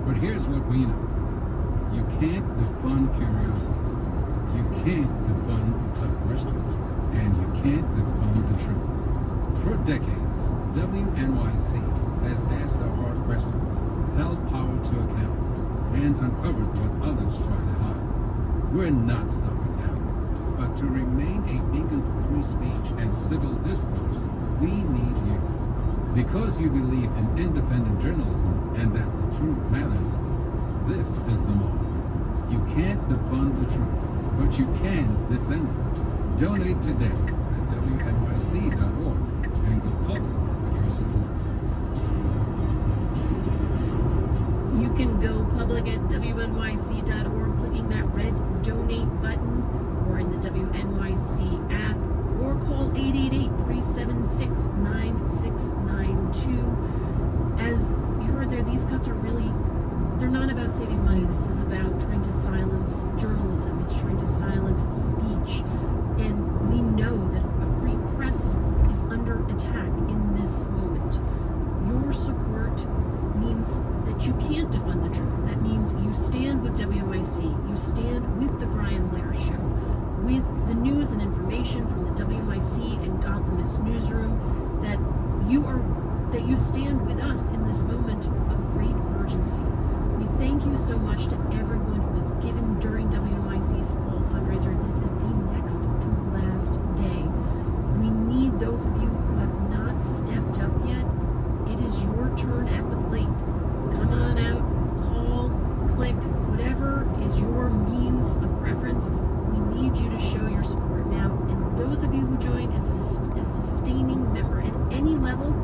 But here's what we know. You can't defund curiosity. You can't defund tough questions. And you can't defund the truth. For decades, WNYC has asked the hard questions, held power to account, and uncovered what others try to hide. We're not stopping now. But to remain a beacon for free speech and civil discourse, we need you. Because you believe in independent journalism and that the truth matters, this is the moment. You can't defund the truth, but you can defend it. Donate today at WNYC.org and go public with your support. You can go public at WNYC.org, clicking that red donate button, or in the WNYC app, or call 888-376-9692. As you heard there, these cuts are really, they're not about saving money. This is about trying to silence journalism. It's trying to silence speech. And we know that a free press is under attack in this moment. Your support means that you can't defund the truth. That means you stand with WNYC. You stand with the Brian Lehrer Show, with the news and information from the WNYC and Gothamist newsroom, that you stand with us in this moment of great urgency. We thank you so much to everyone who has given during WNYC's fall fundraiser. This is the next to last day. We need those of you who have not stepped up yet. It is your turn at the plate. Come on out, call, click, whatever is your means of preference. We need you to show your support now. And those of you who join as a sustaining member at any level,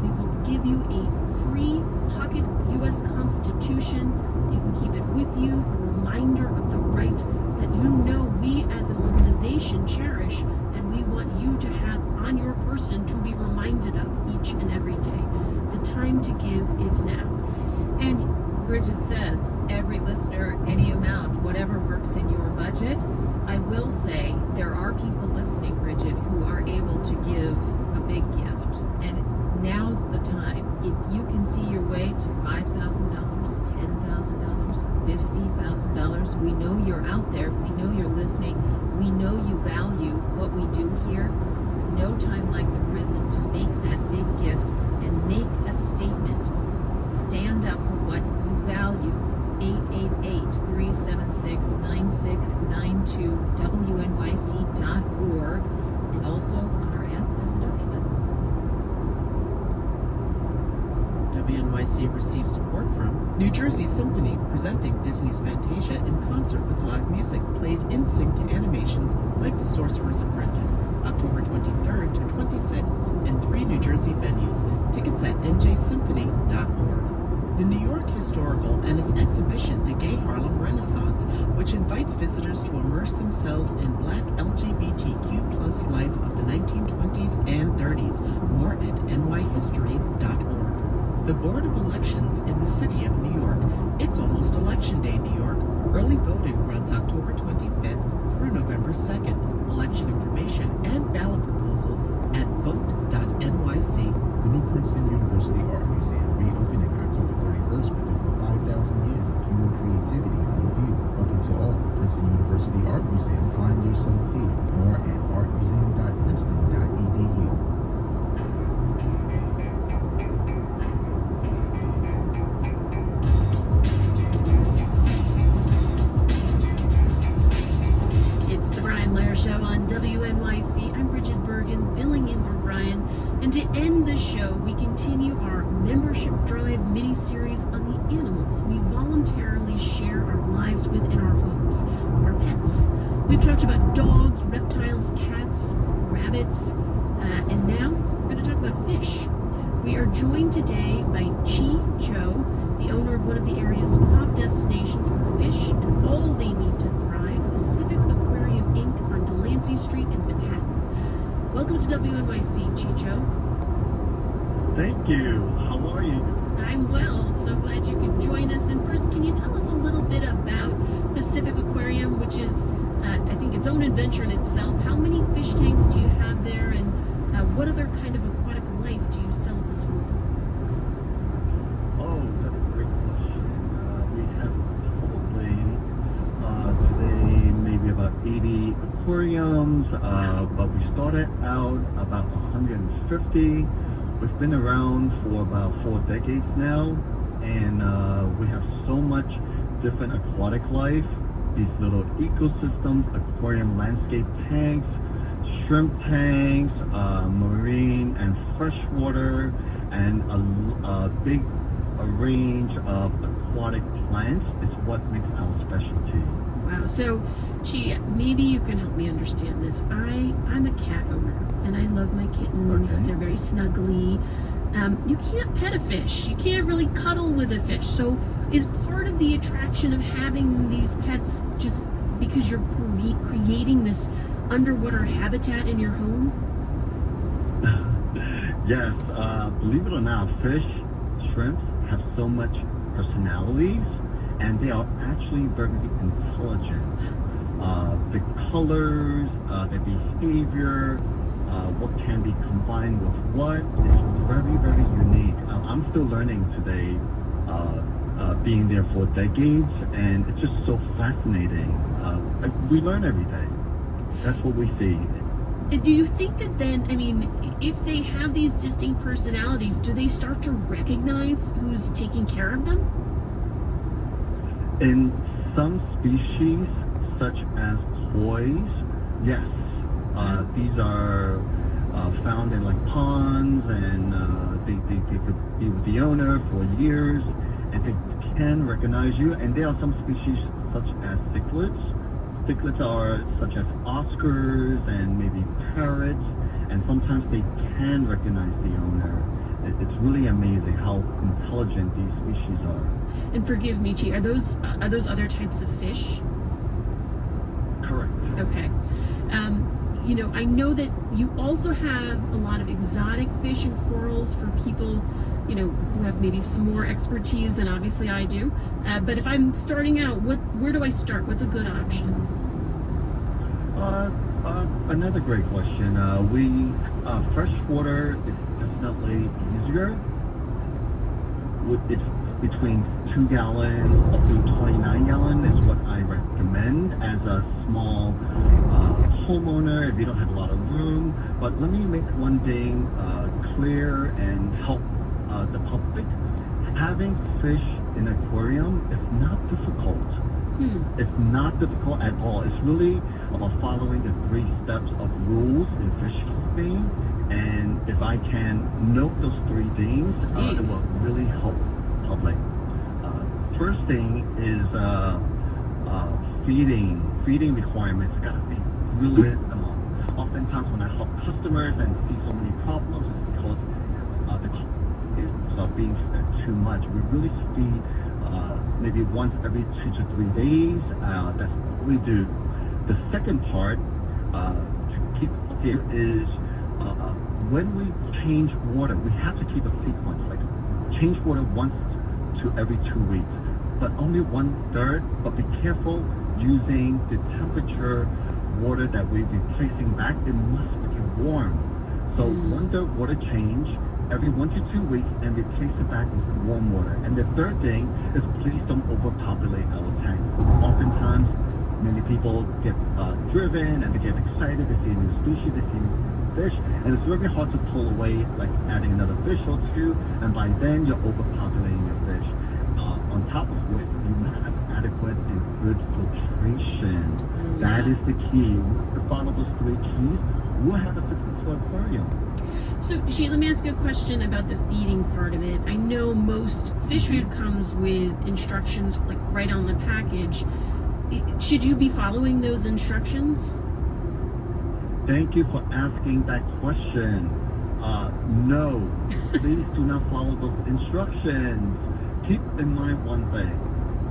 we will give you a free pocket U.S. Constitution. You can keep it with you, a reminder of the rights that you know we as an organization cherish, and we want you to have on your person to be reminded of each and every day. The time to give is now. And Bridget says, every listener, any amount, whatever works in your budget. I will say there are people listening, Bridget, who are able to give a big gift. And now's the time. If you can see your way to $5,000, $10,000, $50,000, we know you're out there. We know you're listening. We know you value what we do here. No time like the present to make that big gift and make a statement. Stand up for what you value. 888-376-9692, WNYC.org, and also on our app, there's a donate button. WNYC receives support from New Jersey Symphony, presenting Disney's Fantasia in concert with live music played in sync to animations like The Sorcerer's Apprentice, October 23rd to 26th in 3 New Jersey venues. Tickets at njsymphony.org. The New York Historical and its exhibition, The Gay Harlem Renaissance, which invites visitors to immerse themselves in Black LGBTQ+ life of the 1920s and 30s. More at nyhistory.org. The Board of Elections in the City of New York. It's almost Election Day, New York. Early voting runs October 25th through November 2nd. Election information and ballot proposals at vote.nyc. The new Princeton University Art Museum reopening October 31st with over 5,000 years of human creativity on view. Open to all. Princeton University Art Museum. Find yourself here. More at artmuseum.princeton.edu. It's the Brian Lehrer Show on WNYC. I'm Bridget Bergen, filling in for Brian. And to end the show, we continue our membership drive mini-series on the animals we voluntarily share our lives with in our homes, our pets. We've talked about dogs, reptiles, cats, rabbits, and now we're going to talk about fish. We are joined today by Chi Cho, the owner of one of the area's top destinations for fish and all they need to thrive, Pacific Aquarium Inc. on Delancey Street in Manhattan. Welcome to WNYC, Chi Cho. Thank you. How are you? I'm well. So glad you could join us. And first, can you tell us a little bit about Pacific Aquarium, which is, I think, its own adventure in itself? How many fish tanks do you have there, and what other kind of aquatic life do you celebrate? Oh, that's a great question. aquariums, but we started out about 150. We've been around for about 4 decades now, and we have so much different aquatic life. These little ecosystems, aquarium landscape tanks, shrimp tanks, marine and freshwater, and a big range of aquatic plants is what makes our specialty. Wow. So, maybe you can help me understand this. I'm a cat owner, and I love my kittens. Okay. They're very snuggly. You can't pet a fish. You can't really cuddle with a fish. So, is part of the attraction of having these pets just because you're creating this underwater habitat in your home? Yes, believe it or not, fish, shrimps have so much personalities, and they are actually very intelligent. The colors, the behavior, what can be combined with what is very, very unique. I'm still learning today, being there for decades, and it's just so fascinating. We learn every day. That's what we see. Do you think that then, if they have these distinct personalities, do they start to recognize who's taking care of them? In some species, such as koi's, yes. These are found in like ponds, and they could be with the owner for years, and they can recognize you. And there are some species such as cichlids. Cichlids are such as oscars and maybe parrots, and sometimes they can recognize the owner. It's really amazing how intelligent these species are. And forgive me, Chi, are those other types of fish? Correct. Okay. I know that you also have a lot of exotic fish and corals for people, who have maybe some more expertise than obviously I do. But if I'm starting out, where do I start? What's a good option? Another great question. Freshwater is definitely easier. It's between 2 gallons up to 29 gallons is what I recommend as a small homeowner if you don't have a lot of room. But let me make one thing clear and help the public. Having fish in an aquarium is not difficult. It's not difficult at all. It's really about following the 3 steps of rules in fish keeping. And if I can note those 3 things, it will really help public. First thing is feeding requirements gotta be really minimal. Oftentimes when I help customers and see so many problems, it's because the cost are being fed too much. We really feed maybe once every 2 to 3 days. That's what we do. The second part to keep up here is when we change water, we have to keep a sequence, like change water once to every 2 weeks, but only 1/3. But be careful using the temperature water that we're replacing back. It must be warm. So 1/3 water change every 1 to 2 weeks, and replace it back with warm water. And the third thing is please don't overpopulate our tanks. Oftentimes, many people get driven and they get excited. They see a new species, they see new fish, and it's very hard to pull away, like adding another fish or 2, and by then you're overpopulating your fish. On top of which, you must have adequate and good filtration. That is the key. To follow those 3 keys, we'll have a successful aquarium. So, Shi, let me ask you a question about the feeding part of it. I know most fish food comes with instructions, like right on the package. Should you be following those instructions? Thank you for asking that question. No, please do not follow those instructions. Keep in mind one thing.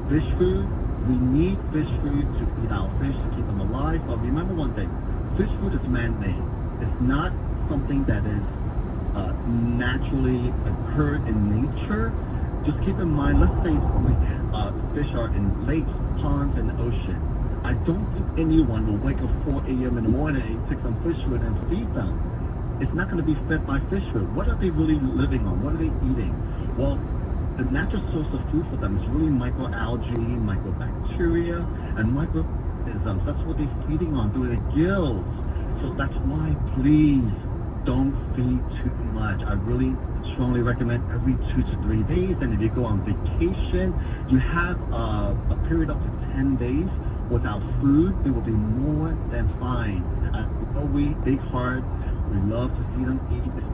Fish food, we need fish food to feed our fish, to keep them alive. But remember one thing, fish food is man-made. It's not something that is naturally occurred in nature. Just keep in mind, let's say fish are in lakes, ponds, and the ocean. I don't think anyone will wake up 4 a.m. in the morning, take some fish food and feed them. It's not going to be fed by fish food. What are they really living on? What are they eating? Well, the natural source of food for them is really microalgae, microbacteria, and organisms. That's what they're feeding on through their gills. So that's why, please, don't feed too much. I really strongly recommend every 2 to 3 days. And if you go on vacation, you have a period up to 10 days without food, it will be more than fine. We big heart. We love to see them eat.